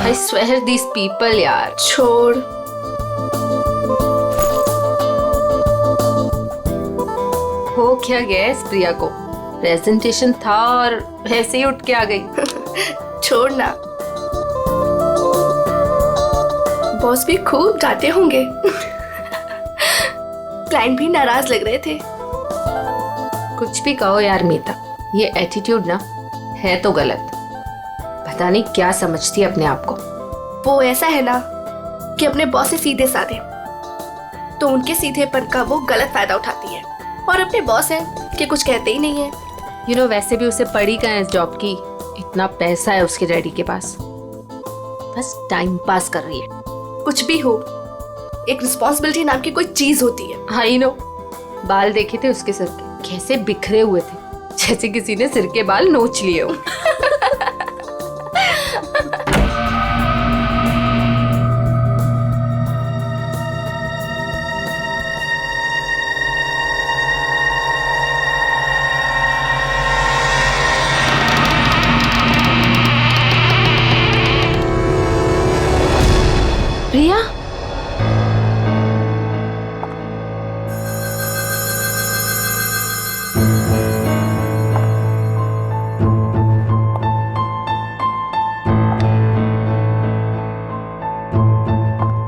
I swear these people यार। छोड़। हो क्या गया इस प्रिया को? प्रेजेंटेशन था और ऐसे ही उठ के आ गई। छोड़ ना। बॉस भी खूब डांटे होंगे। क्लाइंट भी नाराज लग रहे थे। कुछ भी कहो यार मीता, ये एटीट्यूड ना है तो गलत। पता नहीं क्या समझती है अपने आप को। वो ऐसा है ना कि अपने बॉस से सीधे साधे, तो उनके सीधेपन का वो गलत फायदा उठाती है। और अपने बॉस है कि कुछ कहते ही नहीं है। यू नो वैसे भी उसे पड़ी कहाँ है इस जॉब की, इतना पैसा है उसके डैडी के पास, बस टाइम पास कर रही है। कुछ भी हो, एक रिस्पॉन्सिबिलिटी नाम की कोई चीज होती है। आई नो, बाल देखे थे उसके सिर के, कैसे बिखरे हुए थे, जैसे किसी ने सिर के बाल नोच लिए हो।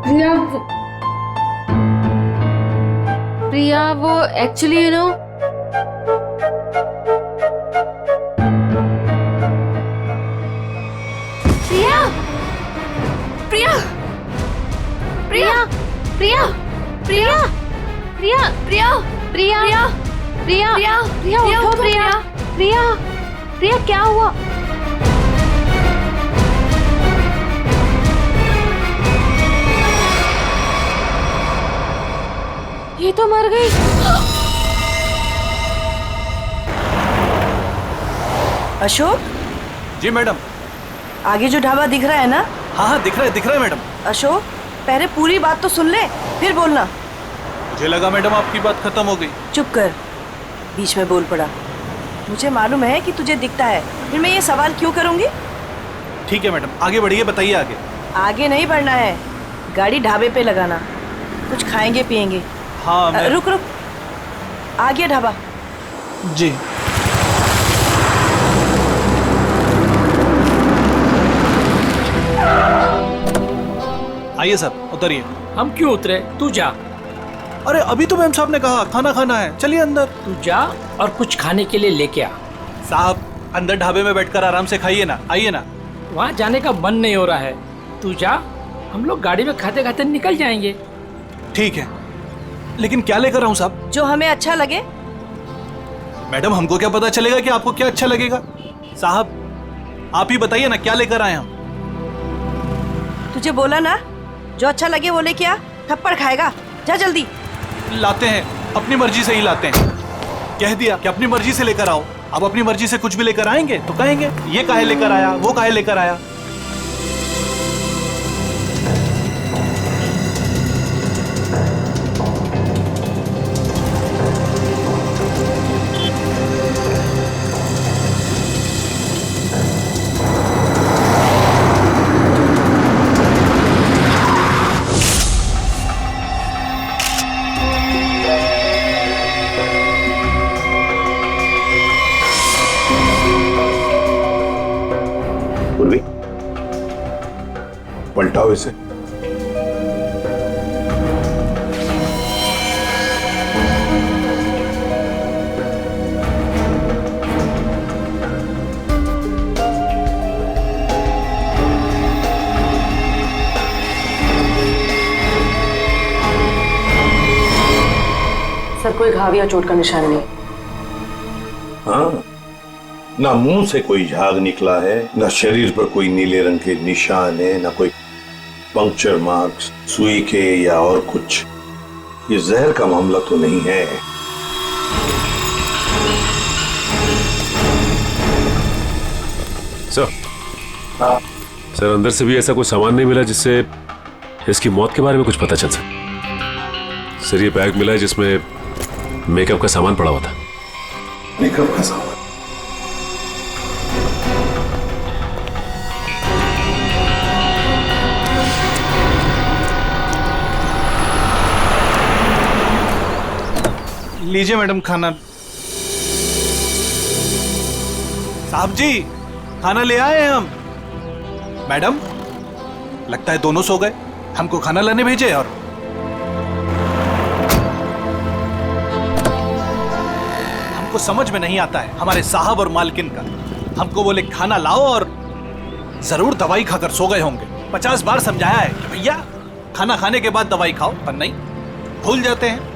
प्रिया, प्रिया वो एक्चुअली यू नो प्रिया, प्रिया, प्रिया, प्रिया, प्रिया, प्रिया प्रिया, प्रिया प्रिया, प्रिया प्रिया, प्रिया उठो प्रिया। प्रिया प्रिया क्या हुआ? ये तो मर गई। अशोक, जी मैडम। आगे जो ढाबा दिख रहा है ना? हाँ हाँ दिख रहा है मैडम। अशोक, पहले पूरी बात तो सुन ले, फिर बोलना। मुझे लगा मैडम आपकी बात खत्म हो गई। चुप कर, बीच में बोल पड़ा। मुझे मालूम है कि तुझे दिखता है, फिर मैं ये सवाल क्यों करूंगी? ठीक है मैडम, आगे बढ़िए, बताइए आगे। आगे नहीं बढ़ना है, गाड़ी ढाबे पे लगाना, कुछ खाएंगे पिएंगे। हाँ मैं... रुक रुक, आ गया ढाबा। जी। आइए साहब, उतरिए। हम क्यों उतरे? तू जा। अरे अभी तो मैम साहब ने कहा खाना खाना है, चलिए अंदर। तू जा और कुछ खाने के लिए लेके आ। साहब अंदर ढाबे में बैठकर आराम से खाइए ना, आइए ना। वहाँ जाने का मन नहीं हो रहा है, तू जा, हम लोग गाड़ी में खाते खाते निकल जाएंगे। ठीक है, लेकिन क्या लेकर आऊं साहब? जो हमें अच्छा लगे। मैडम हमको क्या पता चलेगा कि आपको क्या अच्छा लगेगा? साहब आप ही बताइए ना, क्या लेकर आए हम? तुझे बोला ना, जो अच्छा लगे वो लेके आ, थप्पड़ खाएगा। जा जल्दी। लाते हैं, अपनी मर्जी से ही लाते हैं। कह दिया कि अपनी मर्जी से लेकर आओ। अब अपनी मर्जी से कुछ भी लेकर आएंगे तो कहेंगे ये काहे लेकर आया, वो काहे लेकर आया। पलटाओ इसे। सर, कोई घाव या चोट का निशान नहीं। हाँ, ना मुंह से कोई झाग निकला है, ना शरीर पर कोई नीले रंग के निशान है, ना कोई पंक्चर मार्क्स, सुई के या और कुछ। ये जहर का मामला तो नहीं है। सर, सर अंदर से भी ऐसा कोई सामान नहीं मिला जिससे इसकी मौत के बारे में कुछ पता चल सके। सर ये बैग मिला है जिसमें मेकअप का सामान पड़ा हुआ था। मेकअप का सामान? लीजिए मैडम खाना। साहब जी खाना ले आए हैं हम। मैडम लगता है दोनों सो गए, हमको खाना लाने भेजे। और हमको समझ में नहीं आता है हमारे साहब और मालकिन का। हमको बोले खाना लाओ और जरूर दवाई खाकर सो गए होंगे। 50 बार समझाया है कि भैया खाना खाने के बाद दवाई खाओ, पर नहीं, भूल जाते हैं।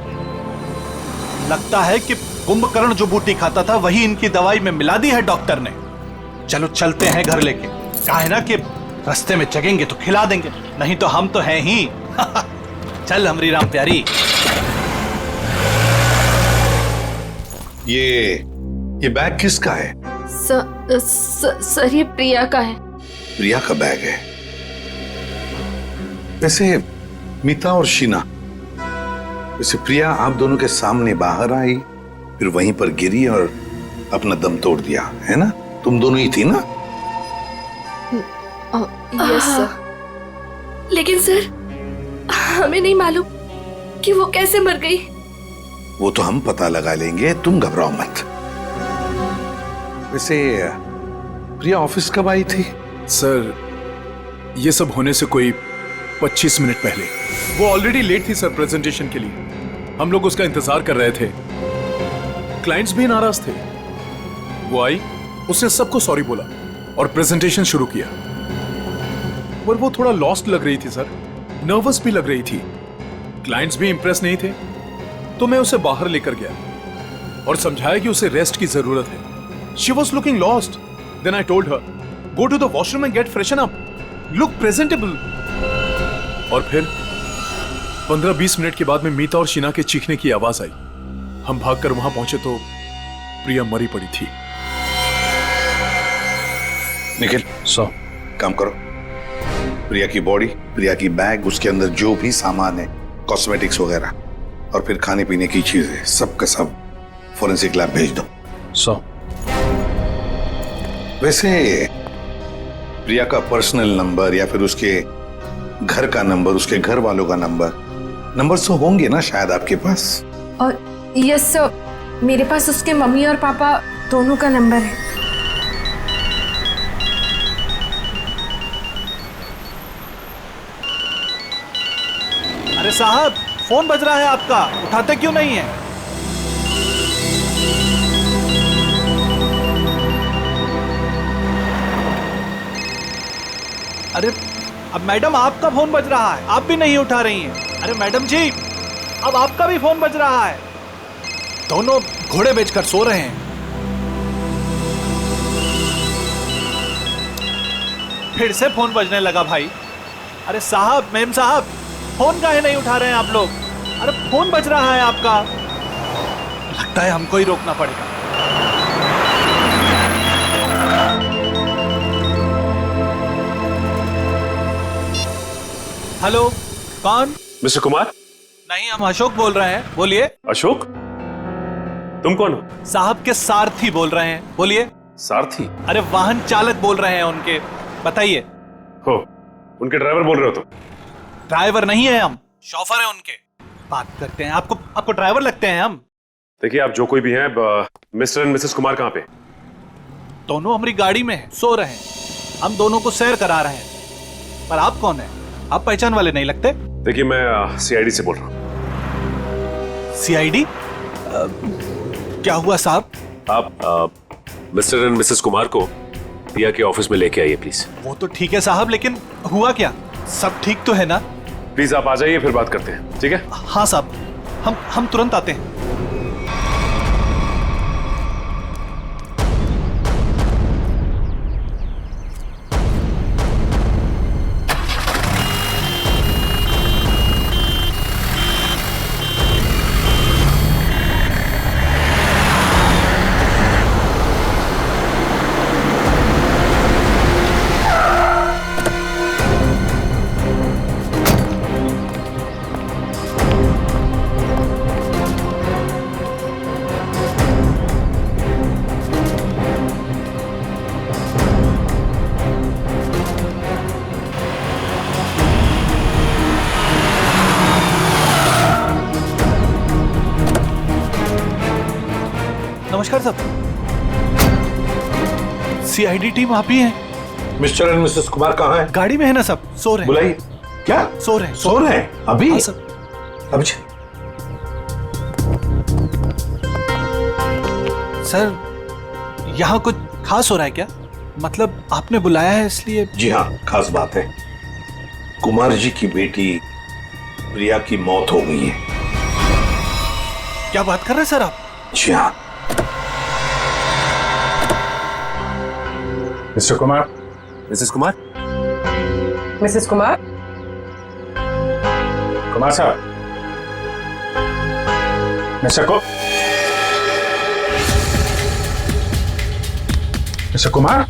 लगता है कि कुंभकर्ण जो बूटी खाता था वही इनकी दवाई में मिला दी है डॉक्टर ने। चलो चलते हैं घर लेके। कहा है ना कि रास्ते में जगेंगे तो खिला देंगे, नहीं तो हम तो हैं ही। चल हमरी राम प्यारी। ये बैग किसका है? सर ये प्रिया का है। प्रिया का बैग है। वैसे मीता और शीना, वैसे प्रिया आप दोनों के सामने बाहर आई, फिर वहीं पर गिरी और अपना दम तोड़ दिया, है ना? तुम दोनों ही थी ना? Yes sir. लेकिन सर हमें नहीं मालूम कि वो कैसे मर गई। वो तो हम पता लगा लेंगे, तुम घबराओ मत। वैसे प्रिया ऑफिस कब आई थी? सर ये सब होने से कोई 25 मिनट पहले। वो ऑलरेडी लेट थी सर प्रेजेंटेशन के लिए। हम लोग उसका इंतजार कर रहे थे। क्लाइंट्स भी नाराज थे। वो आई, उसने सबको सॉरी बोला और प्रेजेंटेशन शुरू किया। पर वो थोड़ा लॉस्ट लग रही थी सर, नर्वस भी लग रही थी। क्लाइंट्स भी इंप्रेस नहीं थे, तो मैं उसे बाहर लेकर गया और समझाया कि उसे रेस्ट की जरूरत है। She was looking lost. Then I told her, go to the washroom and get freshen up. Look presentable. और फिर 15-20 मिनट के बाद में मीता और शीना के चीखने की आवाज आई। हम भागकर वहां पहुंचे तो प्रिया मरी पड़ी थी। निखिल, काम करो। प्रिया की बॉडी, प्रिया की बैग, उसके अंदर जो भी सामान है, कॉस्मेटिक्स वगैरह, और फिर खाने पीने की चीजें, सब का सब फोरेंसिक लैब भेज दो। वैसे प्रिया का पर्सनल नंबर या फिर उसके घर का नंबर, उसके घर वालों का नंबर तो होंगे ना शायद आपके पास? और यस सर, मेरे पास उसके मम्मी और पापा दोनों का नंबर है। अरे साहब फोन बज रहा है आपका, उठाते क्यों नहीं है? अरे अब मैडम आपका फोन बज रहा है, आप भी नहीं उठा रही हैं। अरे मैडम जी अब आपका भी फोन बज रहा है। दोनों घोड़े बेचकर सो रहे हैं। फिर से फोन बजने लगा भाई। अरे साहब, मैम साहब, फोन काहे नहीं उठा रहे हैं आप लोग? अरे फोन बज रहा है आपका। लगता है हमको ही रोकना पड़ेगा। हेलो, कौन? मिस्टर कुमार? नहीं, हम अशोक बोल रहे हैं, बोलिए। अशोक? तुम कौन हो? साहब के सारथी बोल रहे हैं, बोलिए। सारथी? अरे वाहन चालक बोल रहे हैं उनके, बताइए। हो, उनके ड्राइवर बोल रहे हो तुम? ड्राइवर नहीं है हम, शॉफर है उनके। बात करते हैं, आपको ड्राइवर लगते हैं हम। देखिए आप जो कोई भी हैं, मिस्टर एंड मिसेस कुमार कहाँ पे? दोनों हमारी गाड़ी में हैं, सो रहे हैं। हम दोनों को सैर करा रहे हैं। पर आप कौन हैं? आप पहचान वाले नहीं लगते। देखिए मैं सीआईडी से बोल रहा हूँ। सीआईडी? क्या हुआ साहब? आप मिस्टर एंड मिसेस कुमार को प्रिया के ऑफिस में लेके आइए प्लीज। वो तो ठीक है साहब, लेकिन हुआ क्या? सब ठीक तो है ना? प्लीज आप आ जाइए, फिर बात करते हैं, ठीक है? हाँ साहब, हम तुरंत आते हैं। नमस्कार साहब। सीआईडी टीम आप ही हैं? मिस्टर एंड मिसेस कुमार कहाँ हैं? गाड़ी में है ना साहब, सो रहे हैं। बुलाइए। क्या सो रहे हैं? सो रहे हैं अभी? हाँ सर। अभी सर यहाँ कुछ खास हो रहा है क्या? मतलब आपने बुलाया है इसलिए? जी हाँ, खास बात है। कुमार जी की बेटी प्रिया की मौत हो गई है। क्या बात कर रहे हैं सर आप? जी हाँ। Mr Kumar. Mrs Kumar. Mrs Kumar. Kumar साहब। Mr Kumar.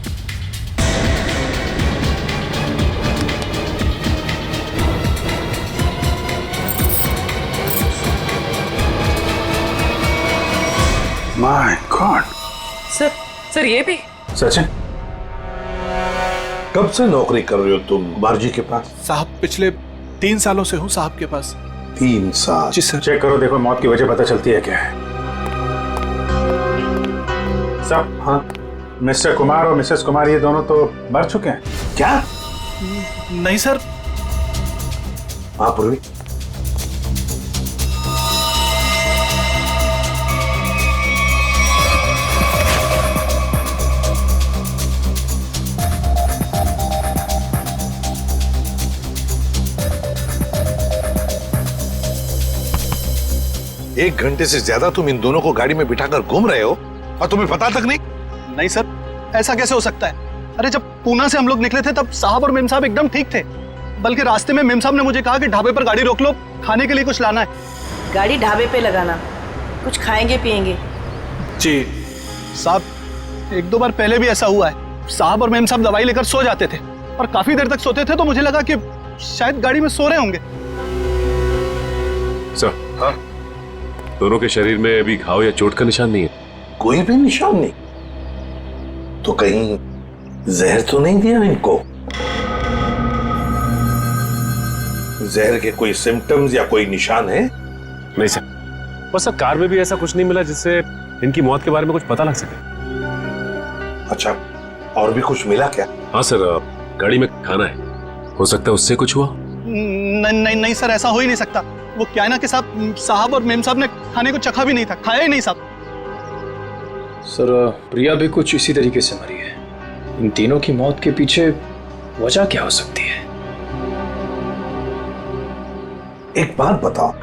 My God. Sir ये भी? सचिन, कब से नौकरी कर रहे हो तुम कुमार जी के पास? साहब पिछले 3 सालों से हूँ साहब के पास। 3 साल? जी सर। चेक करो, देखो मौत की वजह पता चलती है क्या है। सब हाँ। मिस्टर कुमार और मिसेस कुमार ये दोनों तो मर चुके हैं। क्या? नहीं सर। हाँ पूर्वी। एक घंटे से ज्यादा तुम इन दोनों को गाड़ी में बिठाकर घूम रहे हो और तुम्हें पता तक नहीं? नहीं सर, ऐसा कैसे हो सकता है? अरे जब पूना से हम लोग निकले थे तब साहब और मेम साहब एकदम ठीक थे। बल्कि रास्ते में मेम साहब ने मुझे कहा कि ढाबे पर गाड़ी रोक लो, खाने के लिए कुछ लाना है। गाड़ी ढाबे पे लगाना, कुछ खाएंगे पिएंगे। जी साहब, 1-2 बार पहले भी ऐसा हुआ है। साहब और मेम साहब दवाई लेकर सो जाते थे और काफी देर तक सोते थे, तो मुझे लगा कि शायद गाड़ी में सो रहे होंगे। सर, हाँ? दोनों के शरीर में अभी घाव या चोट का निशान नहीं है? कोई भी निशान नहीं। तो कहीं जहर तो नहीं दिया इनको? जहर के कोई सिम्टम्स या कोई निशान है? नहीं सर, बस सर कार में भी ऐसा कुछ नहीं मिला जिससे इनकी मौत के बारे में कुछ पता लग सके। अच्छा, और भी कुछ मिला क्या? हाँ सर, गाड़ी में खाना है, हो सकता है उससे कुछ हुआ। नहीं सर, ऐसा हो ही नहीं सकता। वो क्या है ना कि साहब और मेम साहब ने खाने को चखा भी नहीं था, खाया ही नहीं साहब। सर प्रिया भी कुछ इसी तरीके से मरी है। इन तीनों की मौत के पीछे वजह क्या हो सकती है? एक बात बताओ,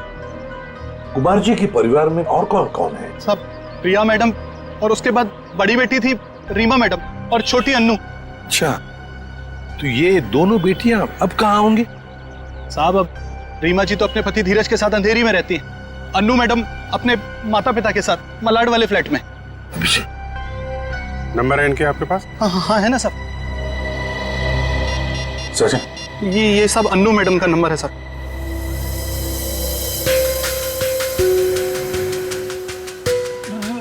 कुमार जी के परिवार में और कौन कौन है? साहब प्रिया मैडम और उसके बाद बड़ी बेटी थी रीमा मैडम और छोटी अन्नू। अच्छा, तो ये दोनों बेटियां अब कहाँ होंगी? साहब अब रीमा जी तो अपने पति धीरज के साथ अंधेरी में रहती हैं। अन्नू मैडम अपने माता पिता के साथ मलाड वाले फ्लैट में। नंबर है इनके आपके पास? हाँ है ना साहब। सचिन, ये सब अन्नू मैडम का नंबर है सर।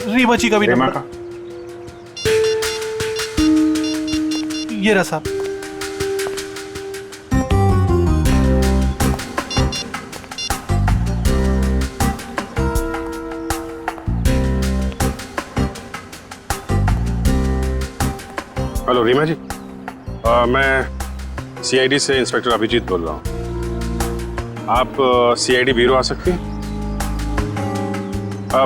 रीमा जी का भी नंबर। ये रहा साहब। हेलो रीमा जी, मैं सीआईडी से इंस्पेक्टर अभिजीत बोल रहा हूँ। आप सीआईडी ब्यूरो आ सकती हैं?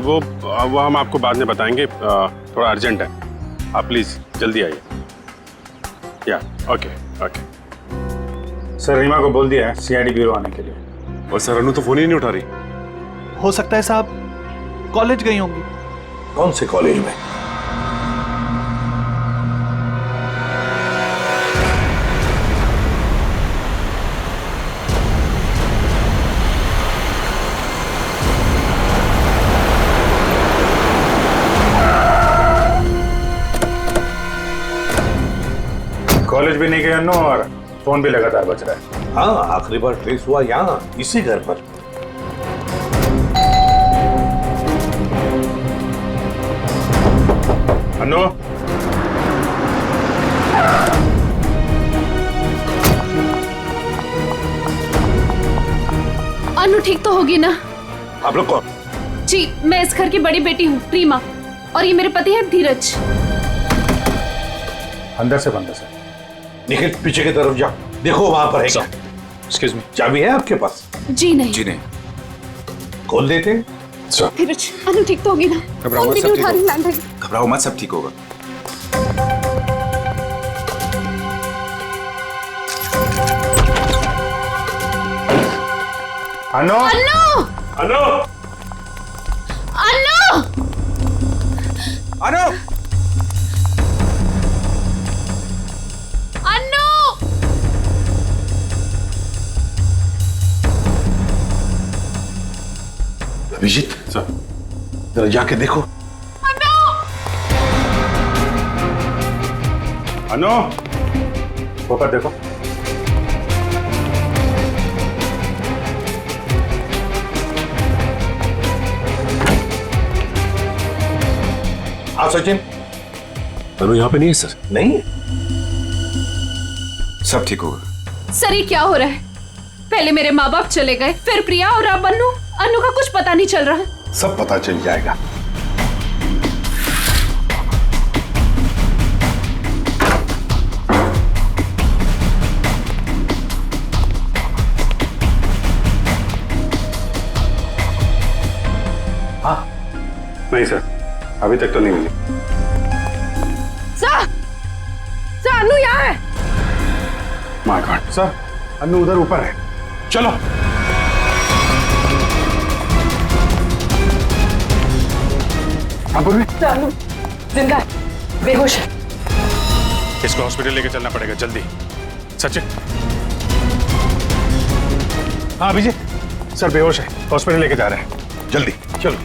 वो हम आपको बाद में बताएंगे, थोड़ा अर्जेंट है। आप प्लीज़ जल्दी आइए। या ओके। सर रीमा को बोल दिया है सीआईडी ब्यूरो आने के लिए। और सर अनु तो फोन ही नहीं उठा रही। हो सकता है साहब कॉलेज गई होंगी। कौन से कॉलेज में? कॉलेज भी नहीं गए अन्नू और फोन भी लगातार बज रहा है। हाँ, आखिरी बार ट्रेस हुआ यहाँ, इसी घर पर। अन्नू, अनु ठीक तो होगी ना? आप लोग कौन? जी मैं इस घर की बड़ी बेटी हूँ रीमा। और ये मेरे पति हैं धीरज। अंदर से बंद है सर। निखिल पीछे की तरफ जाओ, देखो वहां पर है क्या। Excuse me. चाबी है आपके पास? जी नहीं। जी नहीं खोल देते। सर धीरज, अनु ठीक तो होगी ना? घबराओ मत, फोन भी सब नहीं ठीक उठा रही होगा। लैंडलाइन। घबराओ मत, सब ठीक होगा। अनु अनु! अनु अनु! अनु अनु! अभिजीत सर, जरा जाके देखो। अनु ऊपर देखो। हाँ सचिन। अनु यहाँ पे नहीं है सर। नहीं, सब ठीक होगा। सर ये क्या हो रहा है? पहले मेरे माँ बाप चले गए, फिर प्रिया और अब अनु। अनु का कुछ पता नहीं चल रहा। सब पता चल जाएगा। हाँ नहीं सर, अभी तक तो नहीं मिली। सर! सर अनु यहाँ है। माय गॉड सर, अनु उधर ऊपर है। चलो। अनु जिंदा है, बेहोश है। इसको हॉस्पिटल लेके चलना पड़ेगा जल्दी। सचिन। हाँ अभिजीत, सर बेहोश है, हॉस्पिटल लेके जा रहे हैं। जल्दी चलो।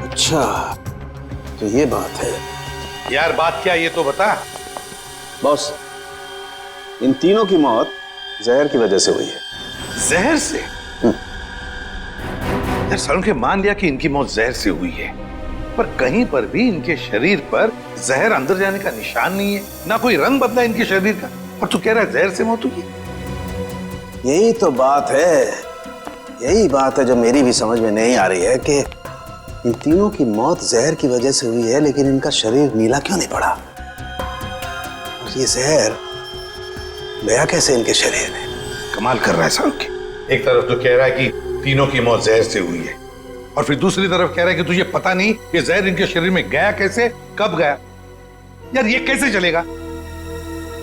अच्छा, तो ये बात है। यार बात क्या, ये तो बता। बॉस, इन तीनों की मौत जहर की वजह से हुई है। जहर से? यार सालों के मान लिया कि इनकी मौत जहर से हुई है, पर कहीं पर भी इनके शरीर पर जहर अंदर जाने का निशान नहीं है, ना कोई रंग बदला इनके शरीर का, और तू कह रहा है जहर से मौत हुई है। यही तो बात है, यही बात है जो मेरी भी समझ में नहीं आ रही है कि इन तीनों की मौत जहर की वजह से हुई है, लेकिन इनका शरीर नीला क्यों नहीं पड़ा? और ये जहर गया कैसे इनके शरीर में? कमाल कर रहा है साहब की। एक तरफ तो कह रहा है कि तीनों की मौत जहर से हुई है, और फिर दूसरी तरफ कह रहा है कि तुझे पता नहीं ये जहर इनके शरीर में गया कैसे, कब गया। यार ये कैसे चलेगा?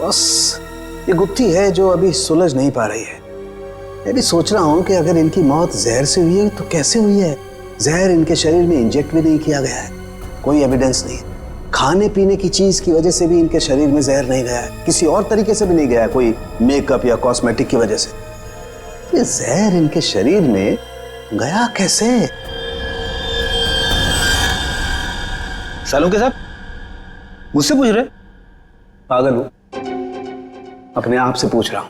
बस ये गुत्थी है जो अभी सुलझ नहीं पा रही है। मैं भी सोच रहा हूं कि अगर इनकी मौत जहर से हुई है तो कैसे हुई है? जहर इनके शरीर में इंजेक्ट भी नहीं किया गया है, कोई एविडेंस नहीं। खाने पीने की चीज की वजह से भी इनके शरीर में जहर नहीं गया है, किसी और तरीके से भी नहीं गया है, कोई मेकअप या कॉस्मेटिक की वजह से। ये जहर इनके शरीर में गया कैसे? सालुंके साहब मुझसे पूछ रहे? पागल हूं, अपने आप से पूछ रहा हूं।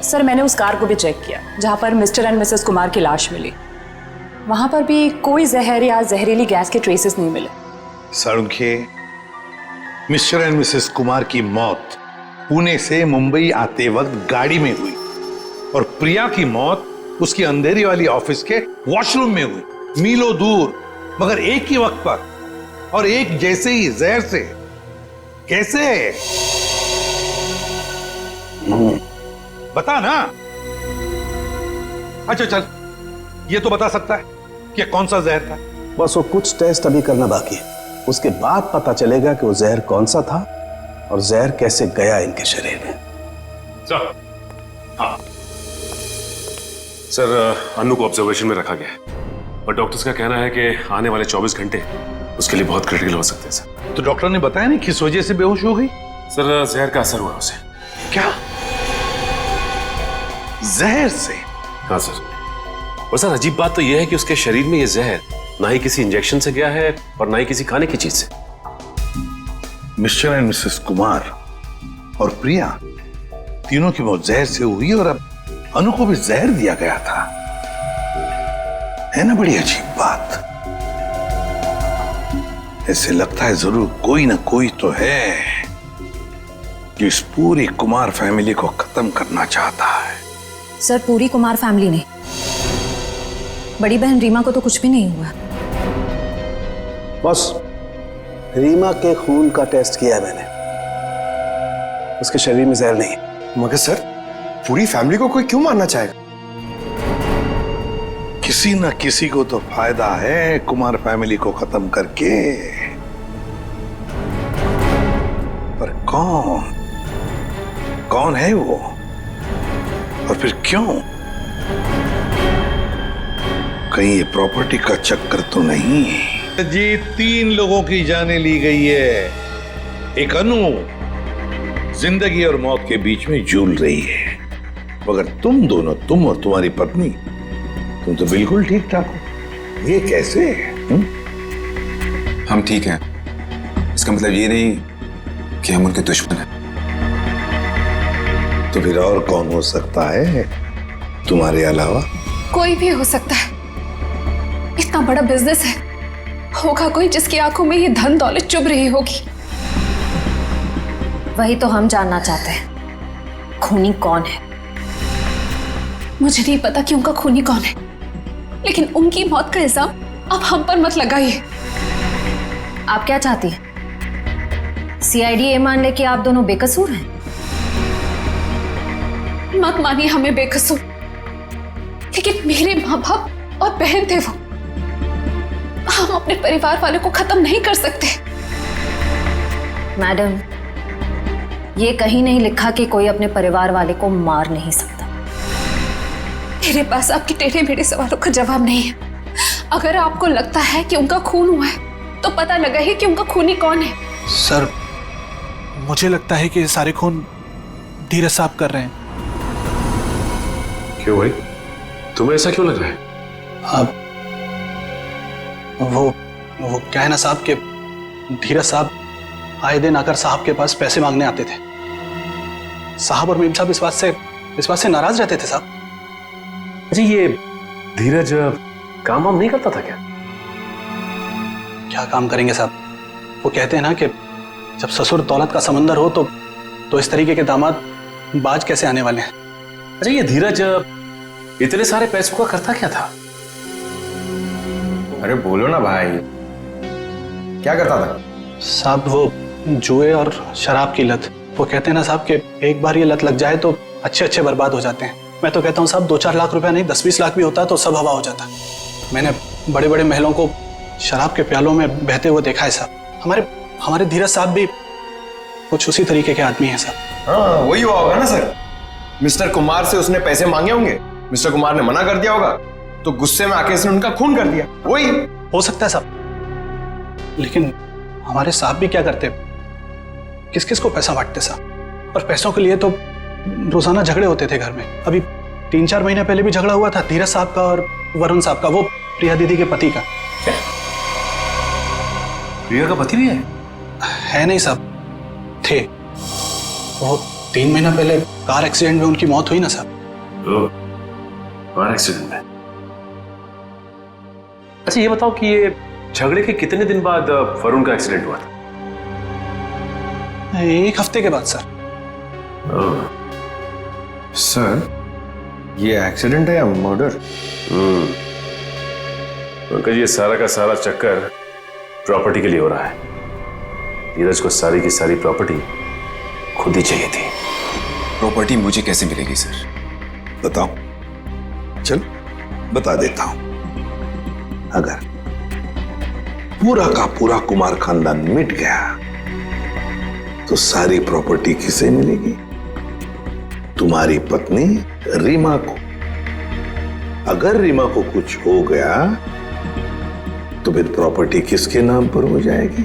सर मैंने उस कार को भी चेक किया जहां पर मिस्टर एंड मिसेस कुमार की लाश मिली। वहां पर भी कोई जहर या जहरीली गैस के ट्रेसेस नहीं मिले। Salunke, mister and Mrs Kumar की मौत पुणे से मुंबई आते वक्त गाड़ी में हुई, और प्रिया की मौत उसकी अंधेरी वाली ऑफिस के वॉशरूम में हुई, मीलों दूर, मगर एक ही वक्त पर और एक जैसे ही जहर से। कैसे? बता ना। अच्छा चल, ये तो बता सकता है कि कौन सा जहर था। बस वो कुछ टेस्ट अभी करना बाकी है, उसके बाद पता चलेगा कि वो जहर कौन सा था और जहर कैसे गया इनके शरीर में। सर, हाँ सर, अनु को ऑब्जर्वेशन में रखा गया है और डॉक्टर्स का कहना है कि आने वाले 24 घंटे उसके लिए बहुत क्रिटिकल हो सकते हैं सर। तो डॉक्टर ने बताया नहीं किस वजह से बेहोश हो गई? सर, जहर का असर हुआ उसे। क्या? जहर से? हाँ सर। और सर अजीब बात तो यह है कि उसके शरीर में यह जहर ना ही किसी इंजेक्शन से गया है और ना ही किसी खाने की चीज से। मिस्टर एंड मिसेस कुमार और प्रिया तीनों की मौत जहर से हुई और अब अनु को भी जहर दिया गया था। है ना बड़ी अजीब बात। ऐसे लगता है जरूर कोई ना कोई तो है जो इस पूरी कुमार फैमिली को खत्म करना चाहता है। सर, पूरी कुमार फैमिली नहीं, बड़ी बहन रीमा को तो कुछ भी नहीं हुआ। बस रीमा के खून का टेस्ट किया मैंने, उसके शरीर में जहर नहीं। मगर सर, पूरी फैमिली को कोई क्यों मारना चाहेगा? किसी ना किसी को तो फायदा है कुमार फैमिली को खत्म करके, पर कौन है वो और फिर क्यों? कहीं ये प्रॉपर्टी का चक्कर तो नहीं? जी, 3 लोगों की जानें ली गई है। एक अनु जिंदगी और मौत के बीच में झूल रही है, मगर तुम दोनों, तुम और तुम्हारी पत्नी, तुम तो बिल्कुल ठीक ठाक हो। ये कैसे? हम ठीक हैं, इसका मतलब ये नहीं कि हम उनके दुश्मन हैं। तो फिर और कौन हो सकता है तुम्हारे अलावा? कोई भी हो सकता है, इतना बड़ा बिजनेस है, होगा कोई जिसकी आंखों में ये धन दौलत चुभ रही होगी। वही तो हम जानना चाहते हैं, खूनी कौन है? मुझे नहीं पता कि उनका खूनी कौन है, लेकिन उनकी मौत का इल्जाम अब हम पर मत लगाइए। आप क्या चाहती हैं? सीआईडी ये मान ले कि आप दोनों बेकसूर हैं? मत मानिए हमें बेकसूर, लेकिन मेरे माँ बाप और बहन थे वो। हम अपने परिवार वालों को खत्म नहीं कर सकते। मैडम, ये कहीं नहीं लिखा कि कोई अपने परिवार वाले को मार नहीं सकता। मेरे पास आपके टेढ़े मेढ़े सवालों का जवाब नहीं है। अगर आपको लगता है कि उनका खून हुआ है, तो पता लगा है कि उनका खूनी कौन है। सर, मुझे लगता है कि ये सारे खून धीरज साहब कर रहे हैं। क्यों भाई, तुम्हें ऐसा क्यों लग रहा है? आप वो क्या है ना साहब के धीरज साहब आए दिन आकर साहब के पास पैसे मांगने आते थे। साहब और मीम साहब इस बात से नाराज रहते थे साहब। जी, ये धीरज काम वाम नहीं करता था क्या? क्या काम करेंगे साहब? वो कहते हैं ना कि जब ससुर दौलत का समंदर हो तो इस तरीके के दामाद बाज कैसे आने वाले हैं। अच्छा, ये धीरज इतने सारे पैसों का करता क्या था? अरे बोलो ना भाई, क्या करता था? साहब, वो जुए और शराब की लत। वो कहते हैं ना साहब कि एक बार ये लत लग जाए तो अच्छे बर्बाद हो जाते हैं। मैं तो कहता हूँ साहब, 2-4 लाख रुपया नहीं, 10-20 लाख भी होता तो सब हवा हो जाता। मैंने बड़े बड़े महलों को शराब के प्यालों में बहते हुए देखा है साहब। हमारे धीरज साहब भी कुछ उसी तरीके के आदमी हैं साहब। हाँ, वही हुआ होगा ना सर। मिस्टर कुमार से उसने पैसे मांगे होंगे, मिस्टर कुमार ने मना कर दिया होगा, तो गुस्से में आके इसने उनका खून कर दिया। वही हो सकता है साहब, लेकिन हमारे साहब भी क्या करते, किस किस को पैसा बांटते साहब। और पैसों के लिए तो रोजाना झगड़े होते थे घर में। अभी 3-4 महीने पहले भी झगड़ा हुआ था धीरज साहब का और वरुण साहब का, वो प्रिया दीदी के पति का। प्रिया का पति भी है नहीं साहब, थे। वो 3 महीना पहले कार एक्सीडेंट में उनकी मौत हुई ना साहब। कार एक्सीडेंट में? अच्छा, ये बताओ कि ये झगड़े के कितने दिन बाद वरुण का एक्सीडेंट हुआ था? 1 हफ्ते के बाद सर। सर, ये एक्सीडेंट है या मर्डर? पंकज, ये सारा का सारा चक्कर प्रॉपर्टी के लिए हो रहा है। धीरज को सारी की सारी प्रॉपर्टी खुद ही चाहिए थी। प्रॉपर्टी मुझे कैसे मिलेगी सर? बताओ, चल बता देता हूं। अगर पूरा का पूरा कुमार खानदान मिट गया तो सारी प्रॉपर्टी किसे मिलेगी? तुम्हारी पत्नी रीमा को। अगर रीमा को कुछ हो गया तो फिर प्रॉपर्टी किसके नाम पर हो जाएगी?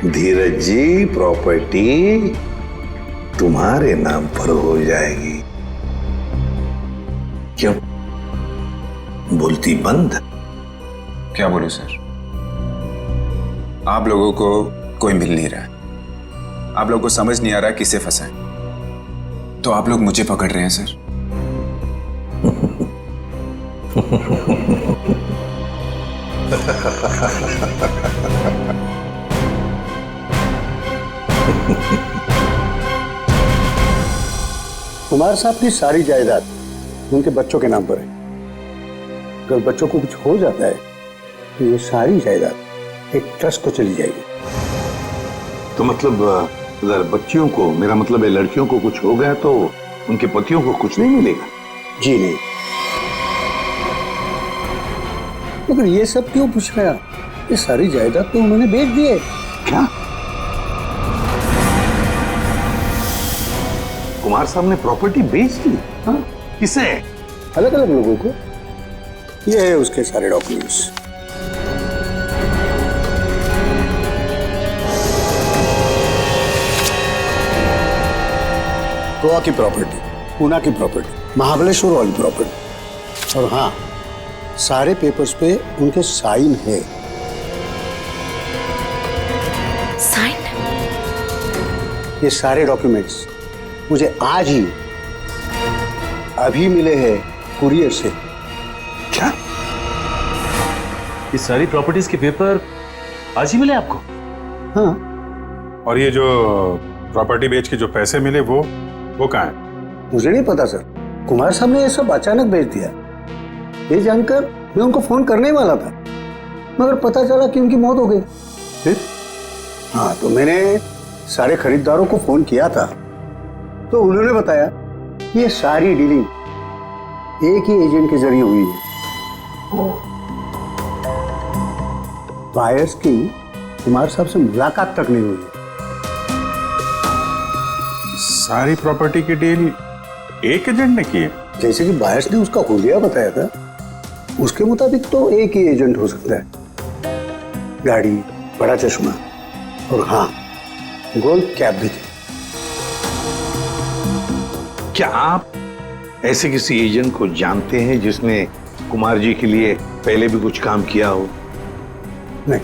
धीरज जी, प्रॉपर्टी तुम्हारे नाम पर हो जाएगी। क्यों बोलती बंद? क्या बोलूं सर, आप लोगों को कोई मिल नहीं रहा है, आप लोगों को समझ नहीं आ रहा है किसे फंसा है, तो आप लोग मुझे पकड़ रहे हैं सर। कुमार साहब की सारी जायदाद उनके बच्चों के नाम पर है। अगर बच्चों को कुछ हो जाता है तो ये सारी जायदाद एक ट्रस्ट को चली जाएगी। तो मतलब अगर बच्चियों को, मेरा मतलब है लड़कियों को कुछ हो गया तो उनके पतियों को कुछ नहीं मिलेगा? जी नहीं। मगर ये सब क्यों पूछ रहे हैं? ये सारी जायदाद तो उन्होंने बेच दी है। क्या? कुमार साहब ने प्रॉपर्टी बेच दी? हाँ। किसे? अलग अलग लोगों को। ये है उसके सारे डॉक्यूमेंट्स। गोवा की प्रॉपर्टी, पूना की प्रॉपर्टी, महाबलेश्वर वाली प्रॉपर्टी, और हाँ, सारे पेपर्स पे उनके साइन है। साइन? ये सारे डॉक्यूमेंट्स मुझे आज ही अभी मिले हैं कुरियर से। क्या? ये सारी प्रॉपर्टीज के पेपर आज ही मिले आपको? हाँ। और ये जो प्रॉपर्टी बेच के जो पैसे मिले वो कहाँ है? मुझे नहीं पता सर, कुमार साहब ने ये सब अचानक भेज दिया। ये जानकर मैं उनको फोन करने वाला था, मगर पता चला कि उनकी मौत हो गई। फिर? हाँ, तो मैंने सारे खरीदारों को फोन किया था, तो उन्होंने बताया ये सारी डीलिंग एक ही एजेंट के जरिए हुई है। बायर्स की कुमार साहब से मुलाकात तक नहीं हुई है। सारी प्रॉपर्टी की डील एक एजेंट ने की है? जैसे कि बायर्स ने उसका हुलिया बताया था, उसके मुताबिक तो एक ही एजेंट हो सकता है। गाड़ी, बड़ा चश्मा और हाँ, गोल्ड कैप भी थी। क्या आप ऐसे किसी एजेंट को जानते हैं जिसने कुमार जी के लिए पहले भी कुछ काम किया हो? नहीं।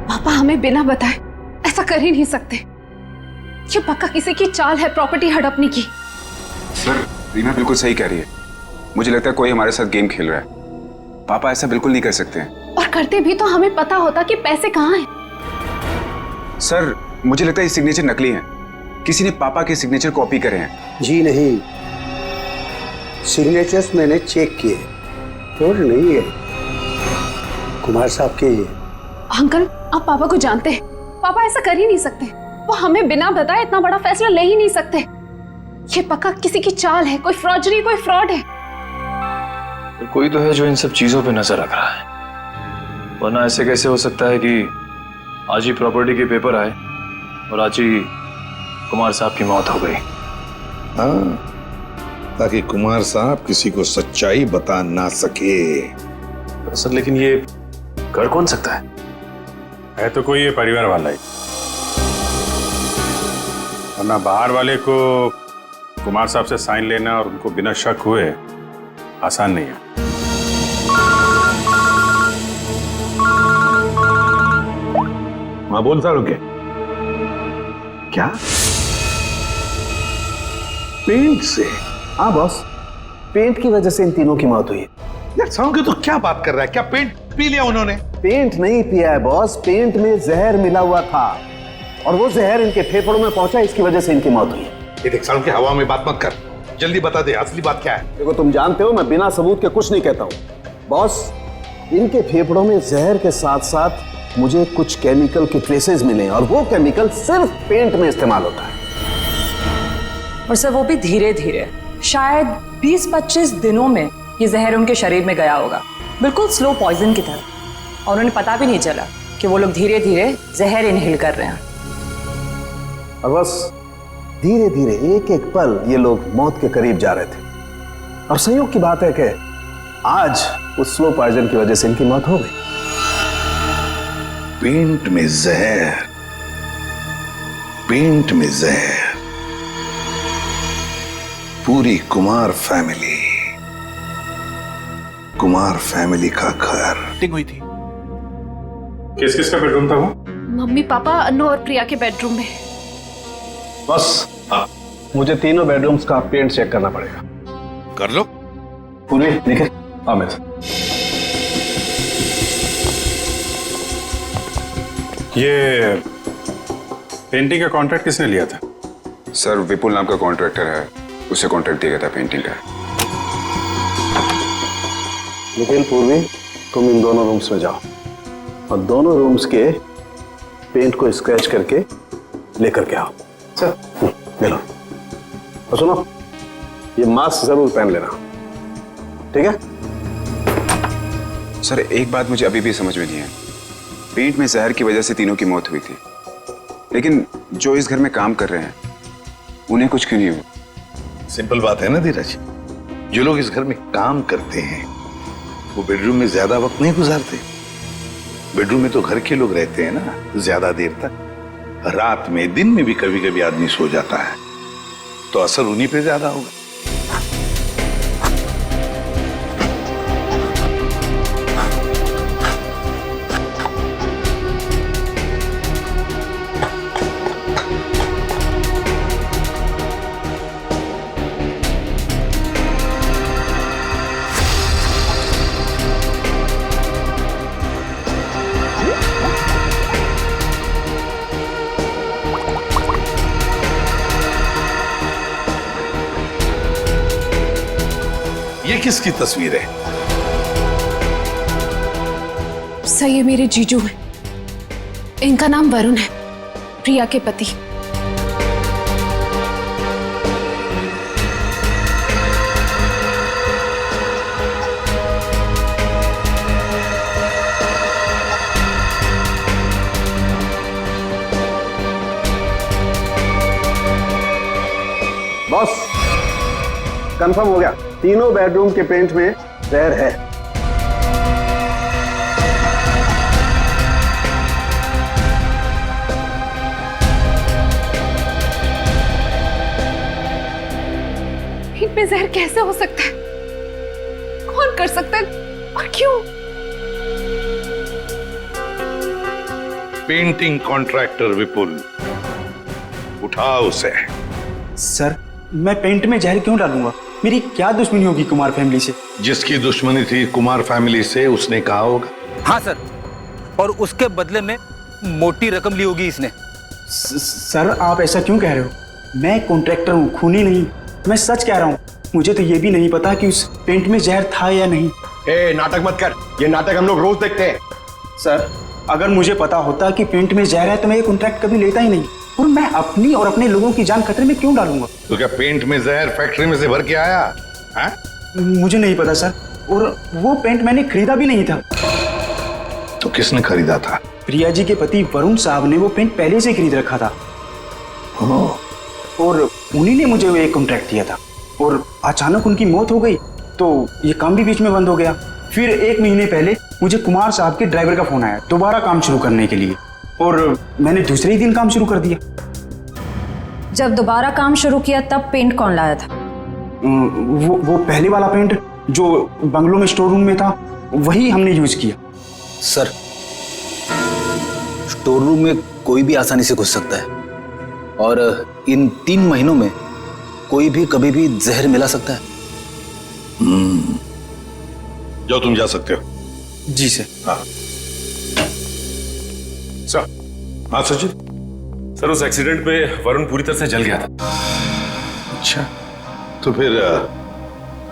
पापा हमें बिना बताए ऐसा कर ही नहीं सकते। ये पक्का किसी की चाल है प्रॉपर्टी हड़पने की। सर, रीमा बिल्कुल सही कह रही है। मुझे लगता है कोई हमारे साथ गेम खेल रहा है। पापा ऐसा बिल्कुल नहीं कर सकते हैं। और करते भी तो हमें पता होता कि पैसे कहाँ हैं। सर, मुझे लगता है ये सिग्नेचर नकली हैं। किसी ने पापा के सिग्नेचर कॉपी करे हैं। जी नहीं, सिग्नेचर्स मैंने चेक किए, और नहीं है कुमार साहब के। अंकल, आप पापा को जानते हैं, पापा ऐसा कर ही नहीं सकते। वो हमें बिना बताए इतना बड़ा फैसला ले ही नहीं सकते। ये पक्का किसी की चाल है, कोई फ्रॉडरी, कोई फ्रॉड है। तो कोई तो है जो इन सब चीजों पे नजर रख रहा है, वरना ऐसे कैसे हो सकता है कि आज ही प्रॉपर्टी के पेपर आए और आज ही कुमार साहब की मौत हो गई। हाँ, ताकि कुमार साहब किसी को सच्चाई बता ना सके। सर, लेकिन ये कर कौन सकता है तो कोई ये परिवार वाला ही, वरना बाहर वाले को कुमार साहब से साइन लेना और उनको बिना शक हुए आसान नहीं है। मैं बोलता रुके। क्या? पेंट से? हाँ बॉस, पेंट की वजह से इन तीनों की मौत हुई है। यार साउंड तो क्या बात कर रहा है? क्या पेंट पी लिया उन्होंने? पेंट नहीं पिया है बॉस, पेंट में जहर मिला हुआ था और वो जहर इनके फेफड़ों में पहुंचा, इसकी वजह से इनकी मौत हुई है। ये देख साउंड की हवा में बात मत कर, जल्दी बता दे असली बात क्या है। देखो, तुम जानते हो मैं बिना सबूत के कुछ नहीं कहता हूँ। बॉस, इनके फेफड़ों में जहर के साथ साथ मुझे कुछ केमिकल के ट्रेसेस मिले और वो केमिकल सिर्फ पेंट में इस्तेमाल होता है। और सर, वो भी धीरे धीरे, शायद 20-25 दिनों में ये जहर उनके शरीर में गया होगा, बिल्कुल स्लो पॉइजन की तरह, और उन्हें पता भी नहीं चला कि वो लोग धीरे धीरे जहर इनहेल कर रहे हैं। और बस धीरे धीरे एक एक पल ये लोग मौत के करीब जा रहे थे। और संयोग की बात है कि आज उस स्लो पॉइजन की वजह से इनकी मौत हो गई। पेंट में जहर, पेंट में जहर, पूरी कुमार फैमिली का घर। टिंग हुई थी। किस किस का बेडरूम था वो? मम्मी, पापा, अनु और प्रिया के बेडरूम में। बस मुझे तीनों बेडरूम्स का पेंट चेक करना पड़ेगा। कर लो। पूरी निकल। अमित, ये पेंटिंग का कॉन्ट्रैक्ट किसने लिया था? सर विपुल नाम का कॉन्ट्रैक्टर है, उसे कॉन्ट्रैक्ट दिया गया था पेंटिंग का। निखिल, पूर्वी, तुम इन दोनों रूम्स में जाओ और दोनों रूम्स के पेंट को स्क्रैच करके लेकर के आओ। सर ले लो। और सुनो, ये मास्क जरूर पहन लेना, ठीक है? सर एक बात मुझे अभी भी समझ में नहीं है, पेंट में जहर की वजह से तीनों की मौत हुई थी, लेकिन जो इस घर में काम कर रहे हैं उन्हें कुछ क्यों नहीं हुआ? सिंपल बात है ना धीरज, जो लोग इस घर में काम करते हैं वो बेडरूम में ज्यादा वक्त नहीं गुजारते। बेडरूम में तो घर के लोग रहते हैं ना ज्यादा देर तक। रात में, दिन में भी कभी कभी आदमी सो जाता है, तो असर उन्हीं पे ज्यादा होगा। ये किसकी तस्वीर है? सर, ये मेरे जीजू हैं। इनका नाम वरुण है, प्रिया के पति। बॉस, कंफर्म हो गया, तीनों बेडरूम के पेंट में जहर है। पेंट में जहर कैसे हो सकता है? कौन कर सकता है और क्यों? पेंटिंग कॉन्ट्रैक्टर विपुल, उठाओ उसे। सर, मैं पेंट में जहर क्यों डालूंगा? मेरी क्या दुश्मनी होगी कुमार फैमिली से? जिसकी दुश्मनी थी कुमार फैमिली से उसने कहा होगा। हाँ सर, और उसके बदले में मोटी रकम ली होगी इसने। सर, आप ऐसा क्यों कह रहे हो? मैं कॉन्ट्रैक्टर हूँ, खूनी नहीं। मैं सच कह रहा हूँ, मुझे तो ये भी नहीं पता कि उस पेंट में जहर था या नहीं। नाटक मत कर, ये नाटक हम लोग रोज देखते हैं। सर, अगर मुझे पता होता कि पेंट में जहर है तो मैं ये कॉन्ट्रैक्ट कभी लेता ही नहीं, और मैं अपनी और अपने लोगों की जान खतरे में क्यों डालूंगा? तो क्या पेंट में जहर फैक्ट्री में से भर के आया है? मुझे नहीं पता सर, और वो पेंट मैंने खरीदा भी नहीं था। तो किसने खरीदा था? प्रिया जी के पति वरुण साहब ने वो पेंट पहले से खरीद रखा था, और उन्हीं ने मुझे एक कॉन्ट्रैक्ट दिया था। और अचानक उनकी मौत हो गई तो ये काम भी बीच में बंद हो गया। फिर 1 महीने पहले मुझे कुमार साहब के ड्राइवर का फोन आया दोबारा काम शुरू करने के लिए, और मैंने दूसरे ही दिन काम शुरू कर दिया। जब दोबारा काम शुरू किया तब पेंट कौन लाया था? वो पहले वाला पेंट जो बंगलों में स्टोर रूम में था, वही हमने यूज किया। सर, स्टोर रूम में कोई भी आसानी से घुस सकता है, और इन 3 महीनों में कोई भी कभी भी जहर मिला सकता है। जाओ, तुम जा सकते हो। जी सर। हाँ सर। हाँ सचिन। सर, उस एक्सीडेंट में वरुण पूरी तरह से जल गया था। अच्छा, तो फिर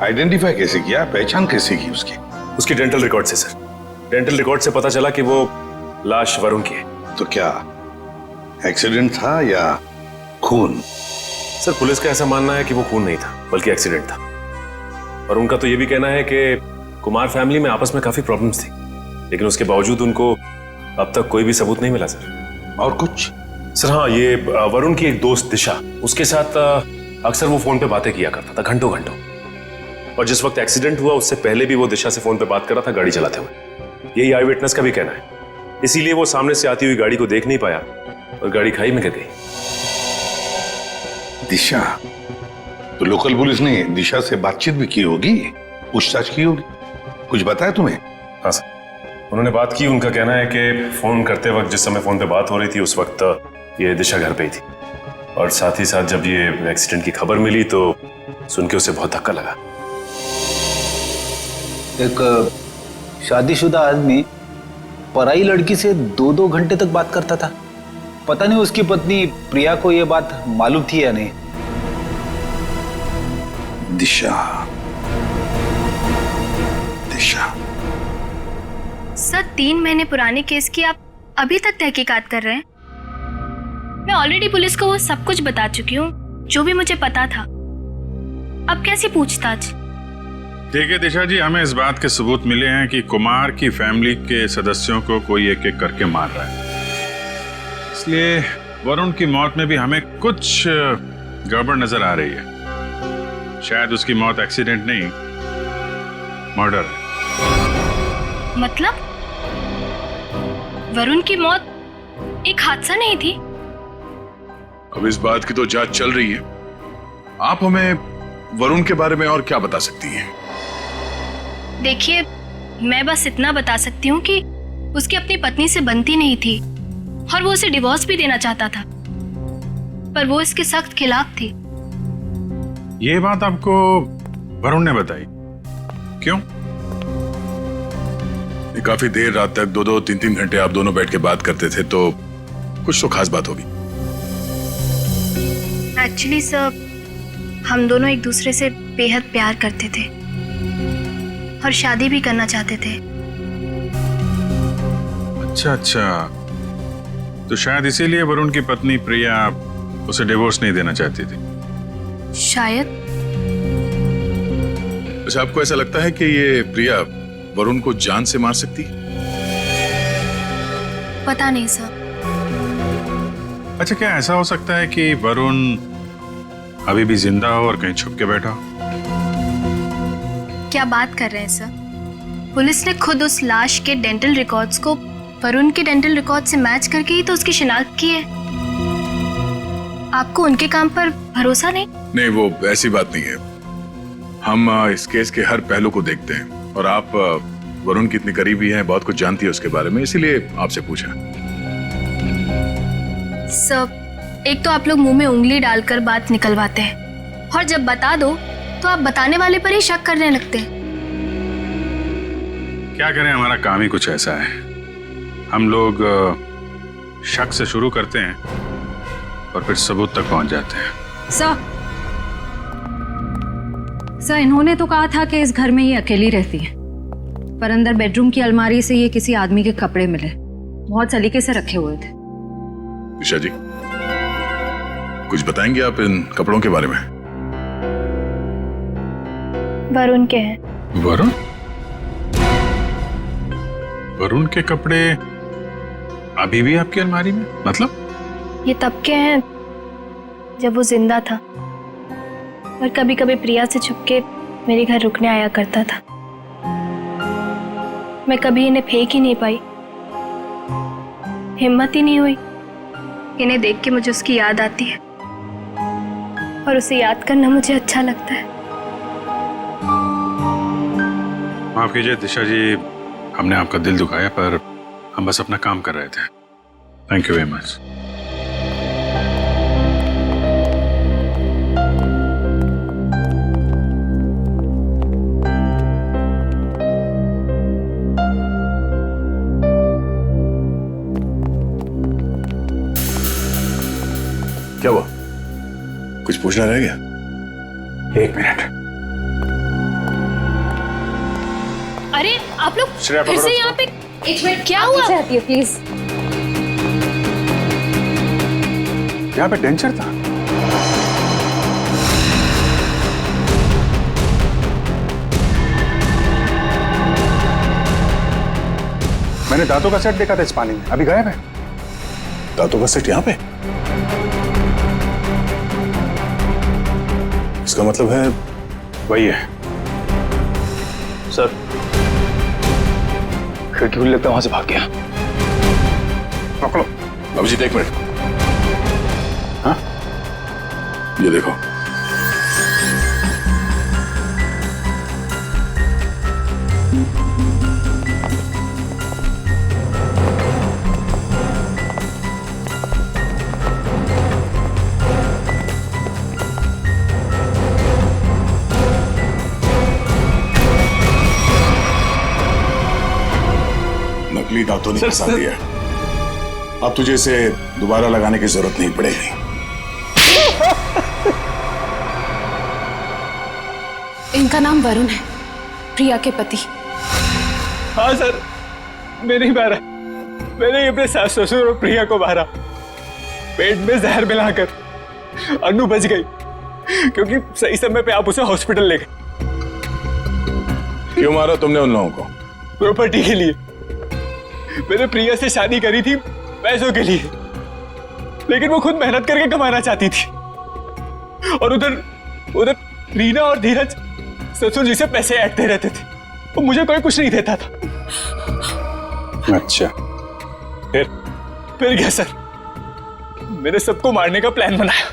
आइडेंटिफाई कैसे किया, पहचान कैसे की उसकी? उसकी डेंटल रिकॉर्ड से सर। डेंटल रिकॉर्ड से पता चला कि वो लाश वरुण की है। तो क्या एक्सीडेंट था या खून? सर, पुलिस का ऐसा मानना है कि वो खून नहीं था बल्कि एक्सीडेंट था। और उनका तो ये भी कहना है कि कुमार फैमिली में आपस में काफी प्रॉब्लम्स थी, लेकिन उसके बावजूद उनको अब तक कोई भी सबूत नहीं मिला सर। और कुछ? सर हाँ, ये वरुण की एक दोस्त दिशा, उसके साथ अक्सर वो फोन पे बातें किया करता था घंटों घंटों, और जिस वक्त एक्सीडेंट हुआ उससे पहले भी वो दिशा से फोन पे बात कर रहा था गाड़ी चलाते हुए। यही आई विटनेस का भी कहना है। इसीलिए वो सामने से आती हुई गाड़ी को देख नहीं पाया और गाड़ी खाई में गिर गई। दिशा, तो लोकल पुलिस ने दिशा से बातचीत भी की होगी, पूछताछ की होगी, कुछ बताया तुम्हें? हाँ सर, उन्होंने बात की। उनका कहना है कि फोन करते वक्त जिस समय फोन पे बात हो रही थी उस वक्त ये दिशा घर पे ही थी, और साथ ही साथ जब ये एक्सीडेंट की खबर मिली तो सुन के उसे बहुत धक्का लगा। एक शादीशुदा आदमी पराई लड़की से 2-2 घंटे तक बात करता था। पता नहीं उसकी पत्नी प्रिया को यह बात मालूम थी या नहीं। दिशा, दिशा। सर 3 महीने पुराने केस की आप अभी तक तहकीकात कर रहे हैं? मैं ऑलरेडी पुलिस को वो सब कुछ बता चुकी हूँ जो भी मुझे पता था। अब कैसी पूछताछ? देखिए दिशा जी, हमें इस बात के सबूत मिले हैं कि कुमार की फैमिली के सदस्यों को कोई एक एक करके मार रहा है। इसलिए वरुण की मौत में भी हमें कुछ गड़बड़ नजर आ रही है। शायद उसकी मौत एक्सीडेंट नहीं, मर्डर है। मतलब वरुण की मौत एक हादसा नहीं थी? अब इस बात की तो जांच चल रही है। आप हमें वरुण के बारे में और क्या बता सकती हैं? देखिए, मैं बस इतना बता सकती हूँ कि उसकी अपनी पत्नी से बनती नहीं थी और वो उसे डिवोर्स भी देना चाहता था, पर वो इसके सख्त खिलाफ थी। ये बात आपको वरुण ने बताई? क्यों? काफी देर रात तक 2-2, 3-3 घंटे आप दोनों बैठ के बात करते थे, तो कुछ तो खास बात होगी। एक्चुअली सर, हम दोनों एक दूसरे से बेहद प्यार करते थे और शादी भी करना चाहते थे। अच्छा, तो शायद इसीलिए वरुण की पत्नी प्रिया उसे डिवोर्स नहीं देना चाहती थी। शायद। अच्छा, आपको ऐसा लगता है कि ये प्रिया वरुण को जान से मार सकती? पता नहीं सर। अच्छा, क्या ऐसा हो सकता है कि वरुण अभी भी जिंदा हो और कहीं छुप के बैठा हो? क्या बात कर रहे हैं सर? पुलिस ने खुद उस लाश के डेंटल रिकॉर्ड्स को वरुण के डेंटल रिकॉर्ड से मैच करके ही तो उसकी शिनाख्त की है। आपको उनके काम पर भरोसा नहीं? नहीं, वो ऐसी बात नहीं है। हम इस केस के हर पहलू को देखते हैं, और आप वरुण की इतनी करीबी हैं, बहुत कुछ जानती है उसके बारे में, इसीलिए आपसे पूछा। सर, एक तो आप लोग मुंह में उंगली डालकर बात निकलवाते हैं, और जब बता दो तो आप बताने वाले पर ही शक करने लगते हैं। क्या करें, हमारा काम ही कुछ ऐसा है। हम लोग शक से शुरू करते हैं और फिर सबूत तक पहुंच जाते हैं। सर, इन्होंने तो कहा था कि इस घर में ये अकेली रहती है, पर अंदर बेडरूम की अलमारी से ये किसी आदमी के कपड़े मिले, बहुत सलीके से रखे हुए थे। दिशा जी, कुछ बताएंगे आप इन कपड़ों के बारे में? वरुण के हैं। वरुण? वरुण के कपड़े अभी भी आपकी अलमारी में? मतलब? ये तब के हैं जब वो जिंदा था और कभी कभी प्रिया से छुपके मेरे घर रुकने आया करता था। मैं कभी इन्हें फेंक ही नहीं पाई, हिम्मत ही नहीं हुई। इन्हें देख के मुझे उसकी याद आती है और उसे याद करना मुझे अच्छा लगता है। माफ कीजिए दिशा जी, हमने आपका दिल दुखाया, पर हम बस अपना काम कर रहे थे। Thank you very much. क्या हुआ? कुछ पूछना रह गया? 1 मिनट। अरे आप लोग श्रेया, फिर से यहाँ पे? एक मिनट, क्या हुआ? प्लीज। यहाँ पे डेंचर था? मैंने दांतों का सेट देखा था इस पानी में, अभी गायब है। दांतों का सेट यहाँ पे? इसका मतलब है वही है। सर, खिड़की खुली लगता है, वहां से भाग गया। पकड़ो अभिजीत, एक मिनट। हाँ, ये देखो। नकली दांतों ने फंसा दिया। अब तुझे इसे दोबारा लगाने की जरूरत नहीं पड़ेगी। इनका नाम वरुण है, प्रिया के पति। हाँ सर, मैं नहीं मारा। मैंने अपने सास ससुर और प्रिया को मारा। पेट में जहर मिलाकर। अनु बच गई क्योंकि सही समय पे आप उसे हॉस्पिटल ले गए। क्यों मारा तुमने उन लोगों को? प्रॉपर्टी के लिए। मैंने प्रिया से शादी करी थी पैसों के लिए, लेकिन वो खुद मेहनत करके कमाना चाहती थी। और उधर रीना और धीरज ससुर जी से पैसे ऐंठते रहते थे। वो मुझे कोई कुछ नहीं देता था। अच्छा, फिर क्या सर, मैंने सबको मारने का प्लान बनाया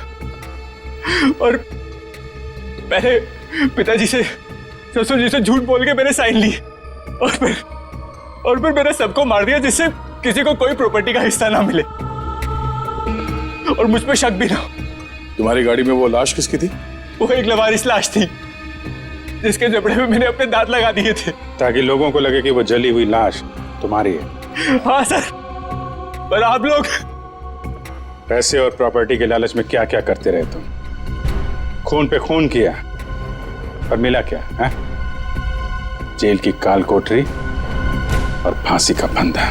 और पहले पिताजी से ससुर जी से झूठ बोल के मैंने साइन लिए और फिर मैंने सबको मार दिया जिससे किसी को कोई प्रॉपर्टी का हिस्सा ना मिले और मुझ पे शक भी ना। तुम्हारी गाड़ी में वो लाश किसकी थी? वो एक लवारिस लाश थी जिसके जबड़े में मैंने अपने दांत लगा दिए थे ताकि लोगों को लगे कि वो जली हुई लाश तुम्हारी है। हाँ सर, पर आप लोग पैसे और प्रॉपर्टी के लालच में क्या क्या करते रहे तुम? खून पे खून किया और मिला क्या है? जेल की काल कोठरी और फांसी का फंदा।